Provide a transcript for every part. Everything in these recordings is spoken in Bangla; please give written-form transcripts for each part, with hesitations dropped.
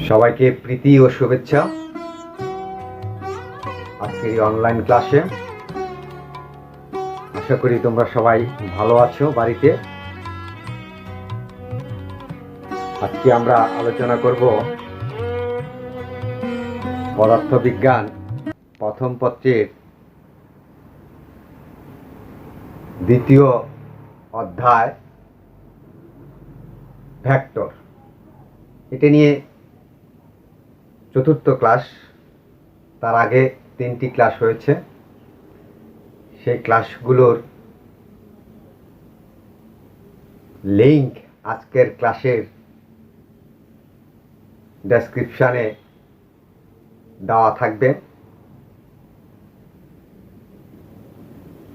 সবাইকে প্রীতি ও শুভেচ্ছা আজকের এই অনলাইন ক্লাসে। আশা করি তোমরা সবাই ভালো আছো বাড়িতে। আজকে আমরা আলোচনা করব পদার্থবিজ্ঞান প্রথম পত্রের দ্বিতীয় অধ্যায় ভেক্টর। এটা নিয়ে চতুর্থ ক্লাস, তার আগে 3টি ক্লাস হয়েছে। সেই ক্লাসগুলোর লিংক আজকের ক্লাসের ডেসক্রিপশানে দেওয়া থাকবে।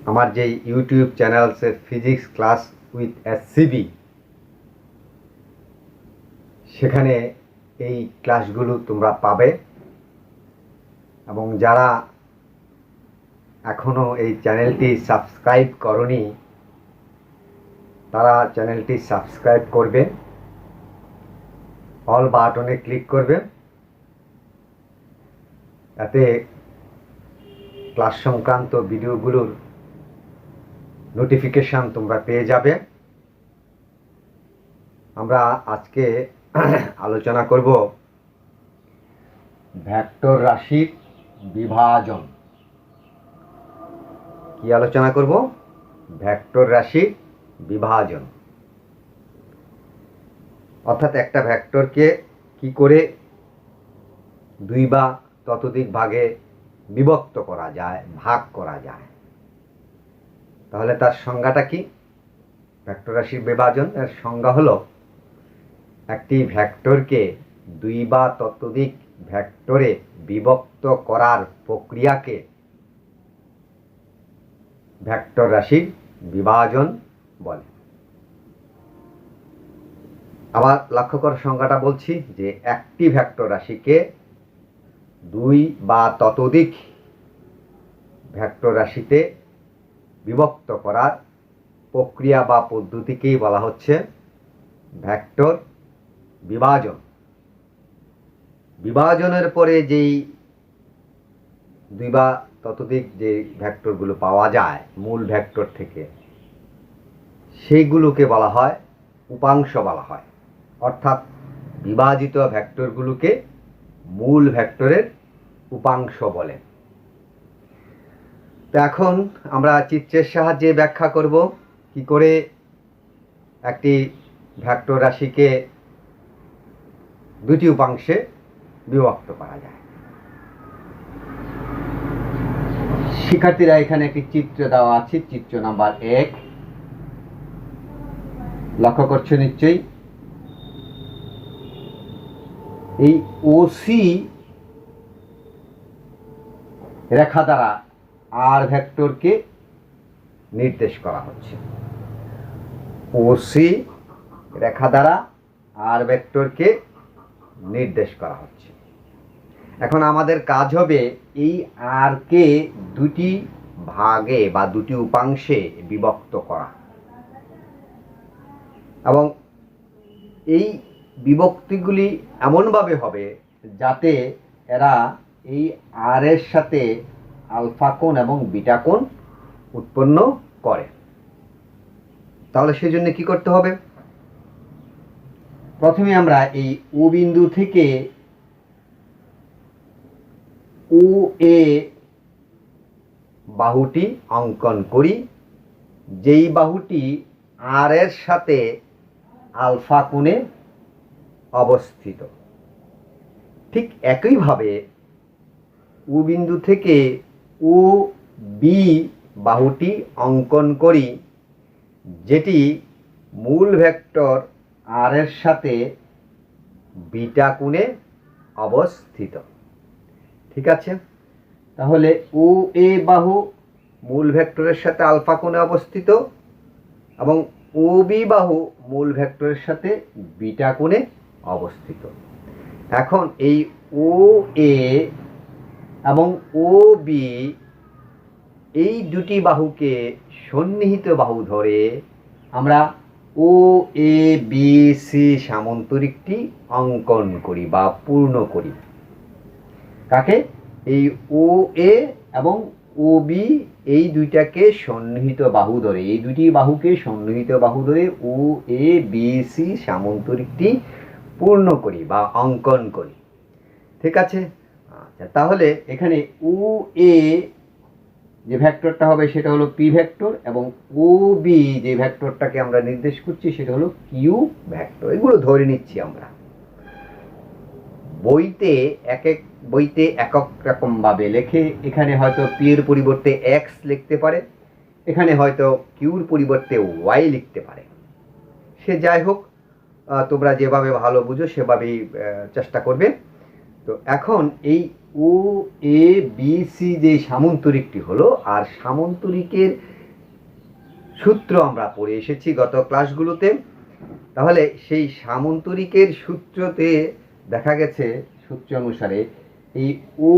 আমার যেই ইউটিউব চ্যানেলসের ফিজিক্স ক্লাস উইথ এসসিবি, সেখানে এই ক্লাসগুলো তোমরা পাবে। এবং যারা এখনও এই চ্যানেলটি সাবস্ক্রাইব করনি, তারা চ্যানেলটি সাবস্ক্রাইব করবে, অল বাটনে ক্লিক করবে। এতে ক্লাস সংক্রান্ত ভিডিওগুলোর নোটিফিকেশান তোমরা পেয়ে যাবে। আমরা আজকে আলোচনা করব ভেক্টর রাশির বিভাজন। কি আলোচনা করব? ভেক্টর রাশির বিভাজন। অর্থাৎ একটা ভেক্টরকে কি করে দুই বা ততোধিক ভাগে বিভক্ত করা যায়, ভাগ করা যায়। তাহলে তার সংজ্ঞাটা কি? ভেক্টর রাশির বিভাজন এর সংজ্ঞা হলো একটি ভেক্টরকে দুই বা ততোধিক ভেক্টরে বিভক্ত করার প্রক্রিয়াকে ভেক্টর রাশির বিভাজন বলে। আবার লক্ষ্য করার সংজ্ঞাটা বলছি যে একটি ভেক্টর রাশিকে দুই বা ততোধিক ভেক্টর রাশিতে বিভক্ত করার প্রক্রিয়া বা পদ্ধতিকেই বলা হচ্ছে ভেক্টর বিভাজন। বিভাজনের পরে যেই দুই বা ততোধিক যে ভেক্টরগুলো পাওয়া যায় মূল ভেক্টর থেকে, সেইগুলোকে বলা হয় উপাংশ বলা হয়। অর্থাৎ বিভাজিত ভেক্টরগুলোকে মূল ভেক্টরের উপাংশ বলে। তো এখন আমরা চিত্রের সাহায্যে ব্যাখ্যা করব কি করে একটি ভেক্টর রাশিকে দুটি উপাংশে বিভক্ত করা যায়। শিক্ষার্থীরা, এখানে একটি চিত্র দেওয়া আছে, চিত্র নাম্বার 1। লক্ষ্য করছো নিশ্চয়ই। এই ওসি রেখা দ্বারা আর ভেক্টরকে নির্দেশ করা হচ্ছে। ওসি রেখা দ্বারা আর ভেক্টরকে নির্দেশ করা হচ্ছে। এখন আমাদের কাজ হবে এই আর কে দুটি ভাগে বা দুটি উপাংশে বিভক্ত করা, এবং এই বিভক্তিগুলি এমনভাবে হবে যাতে এরা এই আর এর সাথে আলফা কোণ এবং বিটা কোণ উৎপন্ন করে। তাহলে সেজন্য কি করতে হবে? প্রথমে আমরা এই ও বিন্দু থেকে ও এ বাহুটি অঙ্কন করি, যেই বাহুটি আর এর সাথে আলফা কোণে অবস্থিত। ঠিক একইভাবে ও বিন্দু থেকে ও বি বাহুটি অঙ্কন করি, যেটি মূল ভেক্টর আর এর সাথে বিটা কোণে অবস্থিত। ঠিক আছে? তাহলে ও এ বাহু মূল ভেক্টরের সাথে আলফা কোণে অবস্থিত এবং ও বি বাহু মূল ভেক্টরের সাথে বিটা কোণে অবস্থিত। এখন এই ও এ এবং ও বি এই দুটি বাহুকে সন্নিহিত বাহু ধরে আমরা ও এ বি সি সামন্তরিকটি অঙ্কন করি বা পূর্ণ করি। কাকে? এই ও এ এবং ও বি এই দুইটাকে সন্নিহিত বাহু ধরে, এই দুটি বাহুকে সন্নিহিত বাহু ধরে ও এ বি সি সামন্তরিকটি পূর্ণ করি বা অঙ্কন করি। ঠিক আছে? আচ্ছা, তাহলে এখানে ও এ যে ভেক্টরটা হবে সেটা হলো পি ভেক্টর, এবং ও বি যে ভেক্টরটাকে আমরা নির্দেশ করছি সেটা হলো কিউ ভেক্টর। এগুলো ধরে নিচ্ছি আমরা। বইতে বইতে একক রকম ভাবে লেখে, এখানে হয়তো পি এর পরিবর্তে এক্স লিখতে পারে, এখানে হয়তো কিউর পরিবর্তে ওয়াই লিখতে পারে। সে যাই হোক, তোমরা যেভাবে ভালো বুঝো সেভাবেই চেষ্টা করবে। তো এখন এই ও এ বি সি যে সামন্তরিকটি হলো, আর সামন্তরিকের সূত্র আমরা পড়ে এসেছি গত ক্লাসগুলোতে। তাহলে সেই সামন্তরিকের সূত্রতে দেখা গেছে, সূত্র অনুসারে এই ও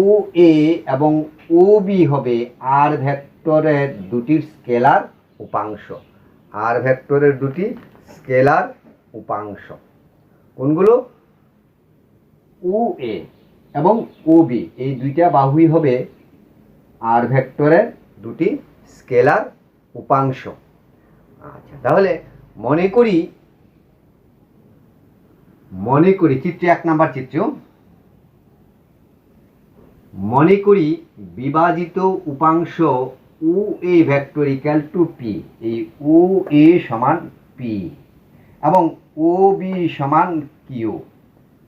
এ এবং ও বি হবে আর ভেক্টরের দুটির স্কেলার উপাংশ। আর ভেক্টরের দুটি স্কেলার উপাংশ কোনগুলো? ও এ এবং ও বি এই দুইটা বাহুই হবে আর ভেক্টরের দুটি স্কেলার উপাংশ। আচ্ছা, তাহলে মনে করি চিত্রে 1 নাম্বার চিত্র, মনে করি বিভাজিত উপাংশ O A vector equal to P. এই ও এ সমান পি এবং ও বি সমান কিউ।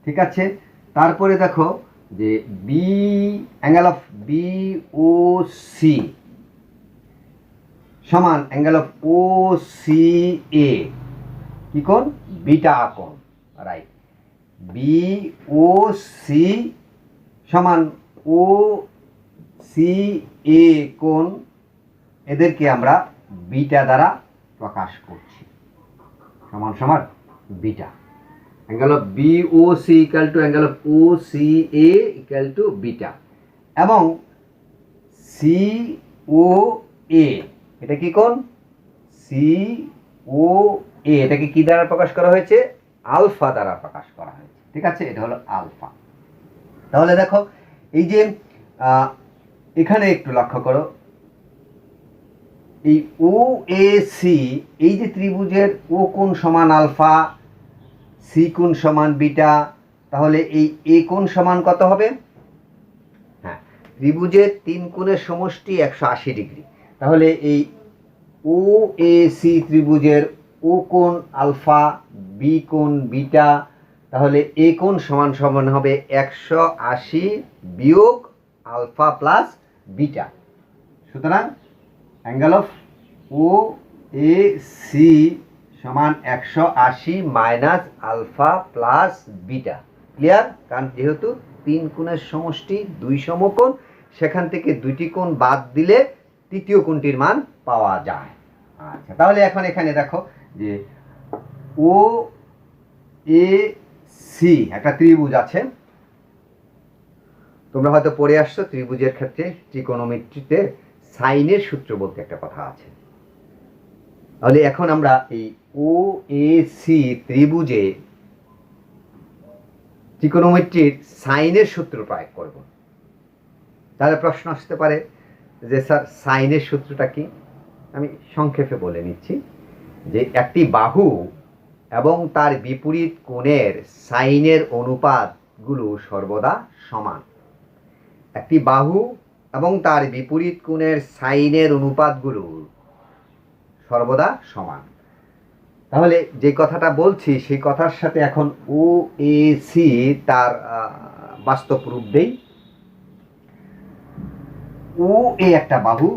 ঠিক আছে? তারপরে দেখো যে B angle of B O C সমান angle of O C A, কি কোণ? বিটা কোণ। রাইট। বি ও সি সমান ও সি এ কোণ, এদেরকে আমরা বিটা দ্বারা প্রকাশ করছি, সমান সমান beta. Angle of B O C equal to angle of O C A equal to beta. এবং সি ও এ, এটা কি কোণ? সি ও এ, এটাকে কি দ্বারা প্রকাশ করা হয়েছে? আলফা দ্বারা প্রকাশ করা হয়েছে। ঠিক আছে? এটা হলো আলফা। তাহলে দেখো এই যে এখানে একটু লক্ষ্য করো, এই ও এ সি এই যে ত্রিভুজের ও কোণ সমান আলফা, সি কোণ সমান বিটা, তাহলে এই এ কোণ সমান কত হবে? হ্যাঁ, ত্রিভুজের 3 কোণের সমষ্টি 180 ডিগ্রি। তাহলে এই ও এ সি ত্রিভুজের ও কোণ আলফা, বি কোণ বিটা, তাহলে এ কোণ সমান সমান হবে 180 বিয়োগ আলফা প্লাস বিটা। সুতরাং angle of O A C সমান 180 minus alpha plus beta. Clear? কারণ যেহেতু 3 কোণের সমষ্টি 2 সমকোণ, সেখান থেকে 2টি কোণ বাদ দিলে তৃতীয় কোণটির মান পাওয়া যায়। আচ্ছা, তাহলে এখন এখানে দেখো যে ও এ সি একটা ত্রিভুজ আছে। তোমরা হয়তো পড়ে আসছো ত্রিভুজের ক্ষেত্রে ত্রিকোণমিতিতে সাইনের সূত্র বলতে একটা কথা আছে। তাহলে এখন আমরা এই ও এ সি ত্রিভুজে ত্রিকোণমিতির সাইনের সূত্র প্রয়োগ করব। তাহলে প্রশ্ন আসতে পারে যে স্যার সাইনের সূত্রটা কি? আমি সংক্ষেপে বলে নিচ্ছি যে একটি বাহু এবং তার বিপরীত কোণের সাইনের অনুপাতগুলো সর্বদা সমান। একটি বাহু এবং তার বিপরীত কোণের সাইনের অনুপাতগুলো সর্বদা সমান। তাহলে যে কথাটা বলছি সেই কথার সাথে এখন ও এ সি তার বাস্তব রূপ দেই। ও এ একটা বাহু,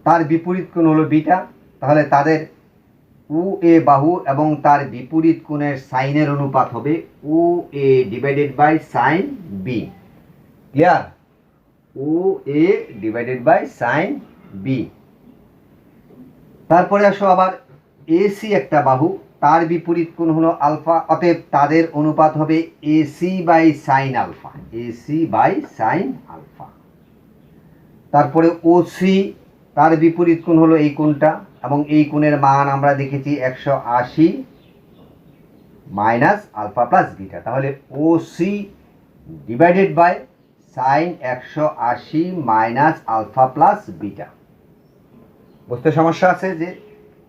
তার বিপরীত কোণ হলো বিটা, তাহলে তাদের ও এ বাহু এবং তার বিপরীত কোণের সাইনের অনুপাত হবে O A divided by sine B. Clear? O A divided by sine B. তারপরে আসো আবার এসি একটা বাহু, তার বিপরীত কোণ হলো আলফা, অতএব তাদের অনুপাত হবে AC by sine alpha. AC by sine alpha. তারপরে ওসি তার বিপরীত কোণ হলো এই কোণটা, এবং এই কোণের মান আমরা দেখেছি 180 মাইনাস আলফা প্লাস বিটা। তাহলে OC divided by sine 180 minus alpha plus beta. বুঝতে সমস্যা আছে? যে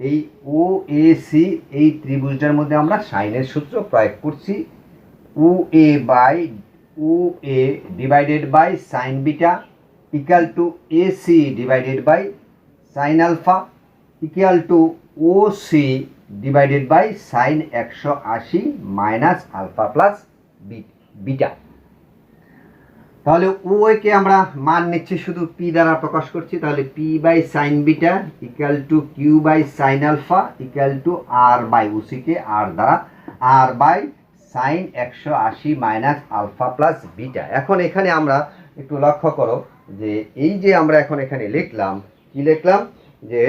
এই ও এ সি এই ত্রিভুজটার মধ্যে আমরা সাইনের সূত্র প্রয়োগ করছি। O A by O A divided by sine beta equal to A C divided by sine alpha equal to O C divided by sine 180 minus alpha plus beta. তাহলে ও কে আমরা মান নিচ্ছি শুধু পি দ্বারা প্রকাশ করছি। তাহলে P by sine beta equal to Q by sine alpha equal to R by ওসিকে আর দ্বারা R by sine 180 minus alpha plus beta. এখন এখানে আমরা একটু লক্ষ্য করো যে এই যে আমরা এখন এখানে লিখলাম, কি লিখলাম, যে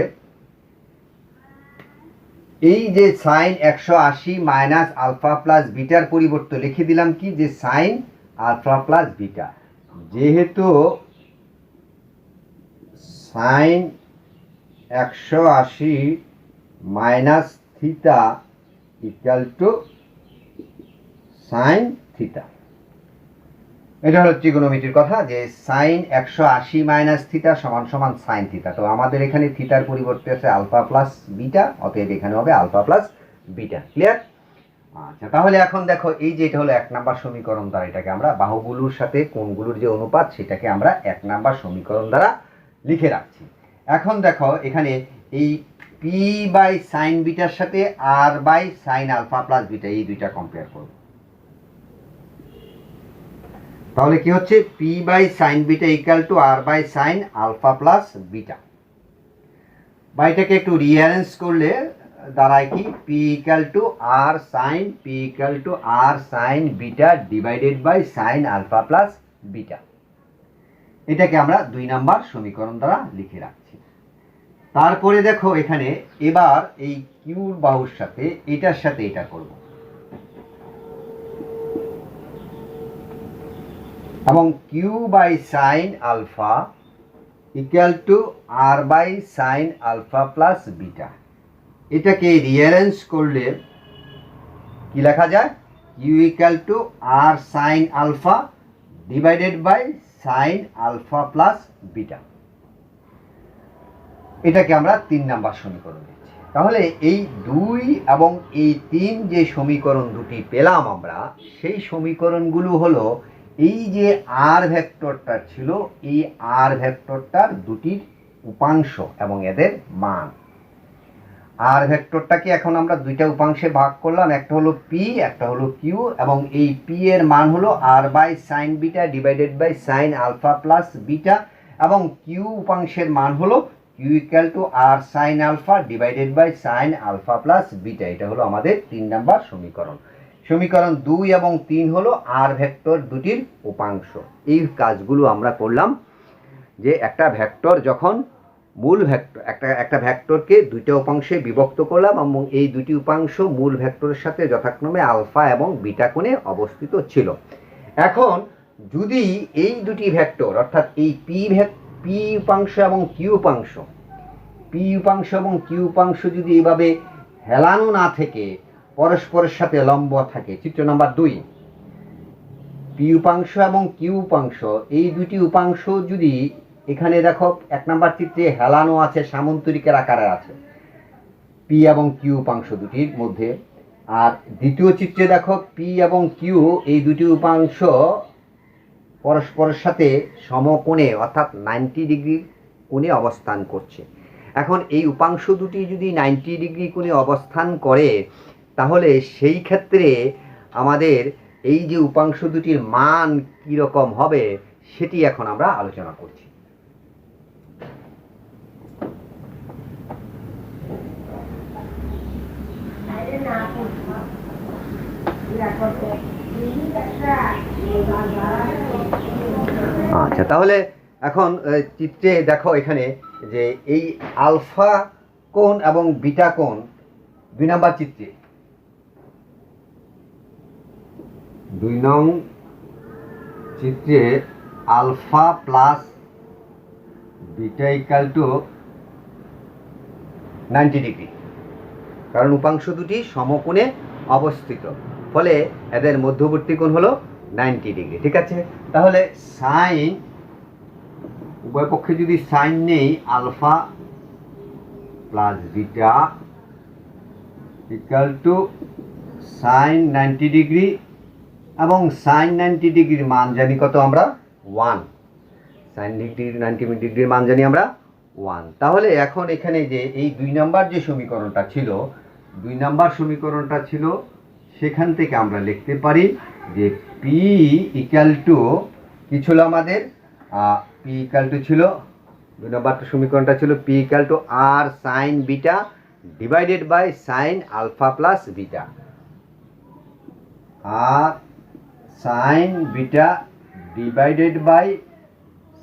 এই যে সাইন 180 মাইনাস আলফা প্লাস বিটার পরিবর্তে লিখে দিলাম কি, যে সাইন আলফা প্লাস বিটা। যেহেতু sine 180 minus theta equal to sine theta, এটা হলো ত্রিগোণমিতির কথা, যে সাইন 180 মাইনাস থিটা সমান সমান সাইন থিটা। তো আমাদের এখানে থিটার পরিবর্তে আছে আলফা প্লাস বিটা, অতএব এখানে হবে আলফা প্লাস বিটা। ক্লিয়ার? আচ্ছা, তাহলে এখন দেখো এই যে এটা হলো 1 নাম্বার সমীকরণ দ্বারা, এটাকে আমরা বাহুগুলোর সাথে কোণগুলোর যে অনুপাত সেটাকে আমরা 1 নাম্বার সমীকরণ দ্বারা লিখে রাখছি। এখন দেখো এখানে এই পি বাই সাইন বিটার সাথে R by sine alpha plus beta এই দুইটা কম্পেয়ার করব। তাহলে কি হচ্ছে, P by sine beta equal to R by sine alpha plus beta. বা এটাকে একটু রিঅ্যারেঞ্জ করলে দাঁড়ায় কি, P equal to R sine P equal to R sine beta divided by sine alpha plus beta. এটাকে আমরা 2 নাম্বার সমীকরণ দ্বারা লিখে রাখছি। তারপরে দেখো এখানে এবার এই কিউর বাহুর সাথে এটার সাথে এটা করব, এবং Q by sine alpha equal to R by sine alpha plus beta. এটাকে রিঅ্যারেঞ্জ করলে কি লেখা যায়, Q equal to R sine alpha divided by sine alpha plus beta. এটাকে আমরা 3 নাম্বার সমীকরণ দিচ্ছি। তাহলে এই 2 এবং এই 3 যে সমীকরণ দুটি পেলাম আমরা, সেই সমীকরণগুলো হলো এই যে আর ভেক্টরটা ছিল, এই আর ভেক্টরটার দুটির উপাংশ এবং এদের মান। আর ভেক্টরটাকে এখন আমরা দুইটা উপাংশে ভাগ করলাম, একটা হলো পি, একটা হলো কিউ, এবং এই পি এর মান হলো R by sine beta divided by sine alpha plus beta, এবং কিউ উপাংশের মান হলো Q equal to R sine alpha divided by sine alpha plus beta. এটা হলো আমাদের 3 নাম্বার সমীকরণ। সমীকরণ 2 এবং 3 হলো আর ভেক্টর দুটির উপাংশ। এই কাজগুলো আমরা করলাম, যে একটা ভেক্টর যখন মূল ভেক্টর একটা ভেক্টরকে দুইটা উপাংশে বিভক্ত করলাম, এবং এই দুটি উপাংশ মূল ভেক্টরের সাথে যথাক্রমে আলফা এবং বিটা কোণে অবস্থিত ছিল। এখন যদি এই দুটি ভেক্টর অর্থাৎ এই পি উপাংশ এবং কিউ উপাংশ যদি এইভাবে হেলানো না থেকে পরস্পরের সাথে লম্ব থাকে, চিত্র নাম্বার 2, পি উপাংশ এবং কিউ উপাংশ এই দুটি উপাংশ যদি এখানে দেখো 1 নাম্বার চিত্রে হেলানো আছে, সামন্তরিকের আকারে আছে পি এবং কিউ উপাংশ দুটির মধ্যে, আর দ্বিতীয় চিত্রে দেখো পি এবং কিউ এই দুটি উপাংশ পরস্পরের সাথে সমকোণে অর্থাৎ 90 ডিগ্রি কোণে অবস্থান করছে। এখন এই উপাংশ দুটি যদি 90 ডিগ্রি কোণে অবস্থান করে, তাহলে সেই ক্ষেত্রে আমাদের এই যে উপাংশ দুটির মান কীরকম হবে সেটি এখন আমরা আলোচনা করছি। আচ্ছা, তাহলে এখন চিত্রে দেখো এখানে যে এই আলফা কোণ এবং বিটা কোণ 2 নাম্বার চিত্রে, 2 নং চিত্রে alpha plus beta equal to 90 degree, কারণ উপাংশ দুটি সমকোণে অবস্থিত, ফলে এদের মধ্যবর্তী কোণ হলো 90 ডিগ্রি। ঠিক আছে, তাহলে সাইন, উভয় পক্ষে যদি সাইন নেই, alpha plus beta equal to sine 90 degree, এবং সাইন 90 ডিগ্রির মান জানি কত আমরা 1, সাইন 90 ডিগ্রির মান জানি আমরা 1। তাহলে এখন এখানে যে এই 2 নাম্বার যে সমীকরণটা ছিল, 2 নাম্বার সমীকরণটা ছিল, সেখান থেকে আমরা লিখতে পারি যে পি ইকুয়াল টু কি ছিল আমাদের, পি ইকুয়াল টু ছিল, 2 নাম্বার সমীকরণটা ছিল P equal to R sine beta divided by sine alpha plus beta, R sine beta divided by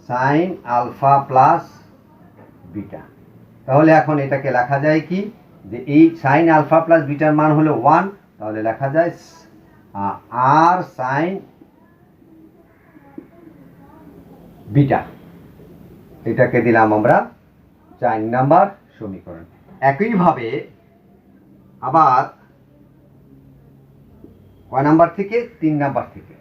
sine alpha plus beta. তাহলে এখন এটাকে লেখা যায় কি, যে এই সাইন আলফা প্লাস বিটার মান হলো 1, তাহলে লেখা যায় আর সাইন বিটা, এটাকে দিলাম আমরা 4 নাম্বার সমীকরণ। একইভাবে আবার কয় নাম্বার থেকে, 3 নাম্বার থেকে,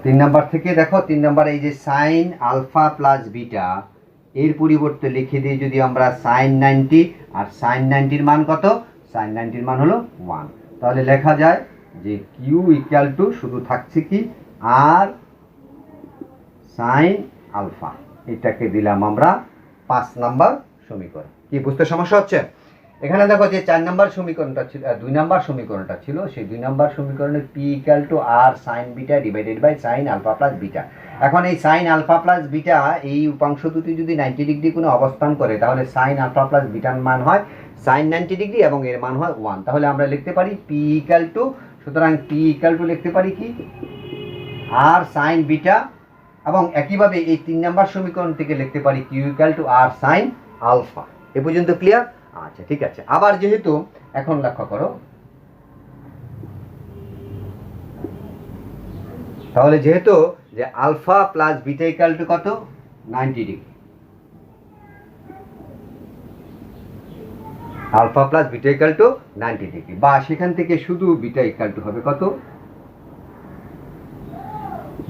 3 নাম্বার থেকে দেখো, 3 নাম্বার এই যে সাইন আলফা প্লাস বিটা, এর পরিবর্তে লিখে দিই যদি আমরা সাইন 90, আর সাইন 90-র মান কত, সাইন 90-র মান হলো 1, তাহলে লেখা যায় যে কিউ ইকুয়াল টু শুধু থাকছে কি আর সাইন আলফা, এটাকে দিলাম আমরা 5 নাম্বার সমীকরণ। কি বুঝতে সমস্যা হচ্ছে? এখানে দেখো যে 4 নাম্বার সমীকরণটা ছিল, 2 নাম্বার সমীকরণটা ছিল, সেই 2 নাম্বার সমীকরণে P equal to R sine beta divided by sine alpha plus beta. এখন এই সাইন আলফা প্লাস বিটা, এই উপাংশ দুটি যদি 90 ডিগ্রি কোণে অবস্থান করে, তাহলে সাইন আলফা প্লাস বিটার মান হয় সাইন 90 ডিগ্রি এবং এর মান হয় 1। তাহলে আমরা লিখতে পারি পি ইকুয়াল টু, সুতরাং পি ইকুয়াল টু লিখতে পারি কি আর সাইন বিটা, এবং একইভাবে এই 3 নাম্বার সমীকরণ থেকে লিখতে পারি Q equal to R sine alpha. এ পর্যন্ত ক্লিয়ার? আচ্ছা, ঠিক আছে। আবার যেহেতু এখন লক্ষ্য করো, তাহলে যেহেতু যে alpha plus beta equal to কত, 90 degree, alpha plus beta equal to 90 degree, বা সেখান থেকে শুধু বিটা ইকুয়াল টু হবে কত,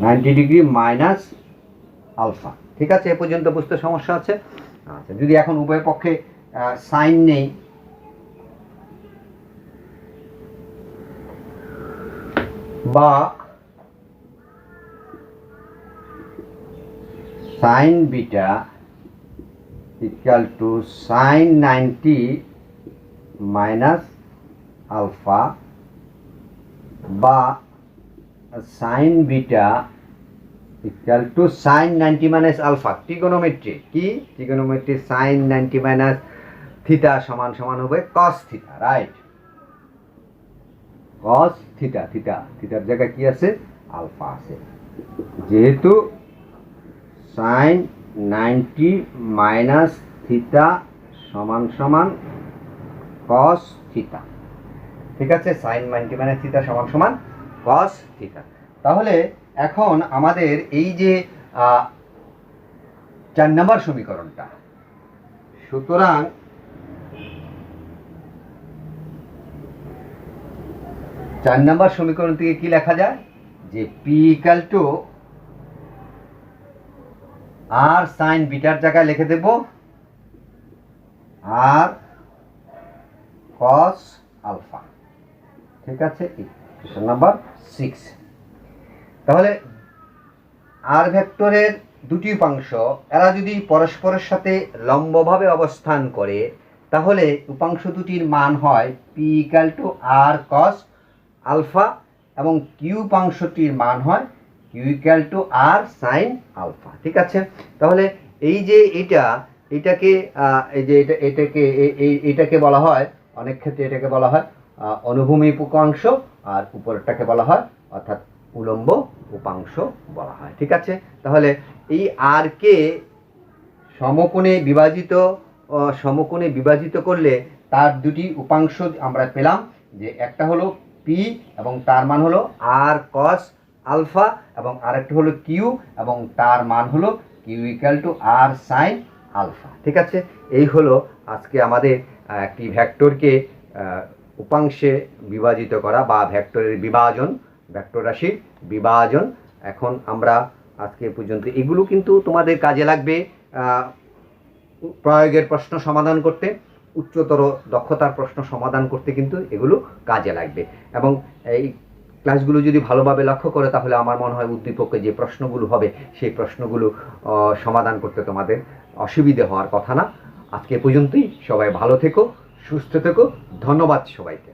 90 ডিগ্রি মাইনাস আলফা। ঠিক আছে, এ পর্যন্ত বুঝতে সমস্যা আছে? আচ্ছা, যদি এখন উভয় পক্ষে সাইন নেই, বা sine beta equal to sine 90 minus alpha, বা sine beta equal to sine 90 minus alpha, trigonometry. কি ট্রিগোনোমেট্রি? সাইন 90 মাইনাস থিটা সমান সমান হবে cos theta, right? Cos theta, থিটার জায়গায় কি আছে, আলফা আছে। যেহেতু সাইন 90 মাইনাস থিটা সমান সমান কস থিটা, ঠিক আছে, সাইন 90 মাইনাস থিটা সমান সমান কস থিটা। তাহলে এখন আমাদের এই যে 4 নম্বর সমীকরণটা, সুতরাং চার নম্বর সমীকরণ থেকে কি লেখা যায়, যে P equal to R sine বিটার জায়গায় লিখে দেব আর কস আলফা। ঠিক আছে, ইকুয়েশন নাম্বার 6। তাহলে আর ভেক্টরের দুটি উপাংশ এরা যদি পরস্পরের সাথে লম্বভাবে অবস্থান করে, তাহলে উপাংশ দুটির মান হয় P equal to R cos alpha, এবং কিউ উপাংশটির মান হয় Q equal to R sine alpha. ঠিক আছে, তাহলে এই যে এটাকে এই যে এটাকে বলা হয়, অনেক ক্ষেত্রে এটাকে বলা হয় অনুভূমিক উপাংশ, আর উপরেরটাকে বলা হয় অর্থাৎ উলম্ব উপাংশ বলা হয়। ঠিক আছে, তাহলে এই আর কে সমকোণে বিভাজিত করলে তার দুটি উপাংশ আমরা পেলাম, যে একটা হলো পি এবং তার মান হলো আর কস আলফা, এবং আরেকটা হলো কিউ এবং তার মান হলো Q equal to R sine alpha. ঠিক আছে, এই হলো আজকে আমাদের একটি ভেক্টরকে উপাংশে বিভাজিত করা বা ভেক্টরের বিভাজন, ভেক্টর রাশির বিভাজন। এখন আমরা আজকে পর্যন্ত, এগুলো কিন্তু তোমাদের কাজে লাগবে প্রয়োগের প্রশ্ন সমাধান করতে, উচ্চতর দক্ষতার প্রশ্ন সমাধান করতে কিন্তু এগুলো কাজে লাগবে। এবং এই ক্লাসগুলো যদি ভালোভাবে লক্ষ্য করে তাহলে আমার মনে হয় উদ্দীপকে যে প্রশ্নগুলো হবে সেই প্রশ্নগুলো সমাধান করতে তোমাদের অসুবিধে হওয়ার কথা না। আজকে পর্যন্তই, সবাই ভালো থেকো, সুস্থ থেকো, ধন্যবাদ সবাইকে।